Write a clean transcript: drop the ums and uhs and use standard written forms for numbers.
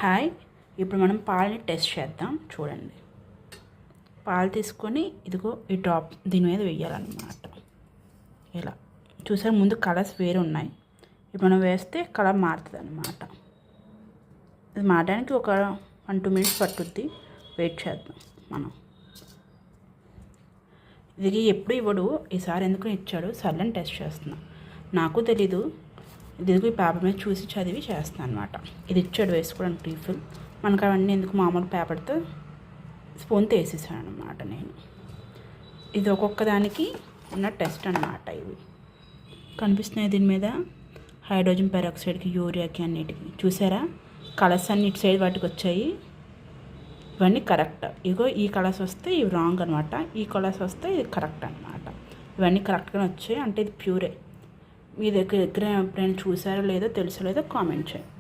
Hi, ఇప్పుడు మనం పాలని టెస్ట్ చేద్దాం. చూడండి, పాలు తీసుకొని ఇదిగో ఈ డ్రాప్ దీని మీద వేయాలన్నమాట. ఇలా చూసారు, ముందు కలర్స్ వేరే ఉన్నాయి. ఇప్పుడు మనం వేస్తే కలర్ మారుతుంది అన్నమాట. ఇది మారడానికి ఒక 1-2 మినిట్స్ పట్టుద్ది. వెయిట్ చేద్దాం మనం. ఇది ఎప్పుడు ఇవ్వడు, ఈసారి ఎందుకు ఇచ్చాడు. సర్లని టెస్ట్ చేస్తున్నా. నాకు తెలీదు, ఇదిగో ఈ పేపర్ మీద చూసి చదివి చేస్తాను అనమాట. ఇది ఇచ్చాడు వేసుకోవడానికి రీఫిల్. మనకు అవన్నీ ఎందుకు, మామూలు పేపర్తో స్పూన్తో వేసేసాను అనమాట నేను. ఇది ఒక్కొక్క దానికి ఉన్న టెస్ట్ అనమాట. ఇవి కనిపిస్తున్నాయి దీని మీద, హైడ్రోజన్ పెరాక్సైడ్కి, యూరియాకి, అన్నిటికి. చూసారా, కలర్స్ అన్ని ఇటు సైడ్ వాటికి వచ్చాయి. ఇవన్నీ కరెక్ట్. ఇగో ఈ కలర్స్ వస్తే ఇవి రాంగ్ అనమాట, ఈ కలర్స్ వస్తే ఇది కరెక్ట్ అనమాట. ఇవన్నీ కరెక్ట్గానే వచ్చాయి, అంటే ఇది ప్యూరే. మీ దగ్గర ఎప్పుడైనా చూసారో లేదో తెలుసో లేదో కామెంట్ చేయండి.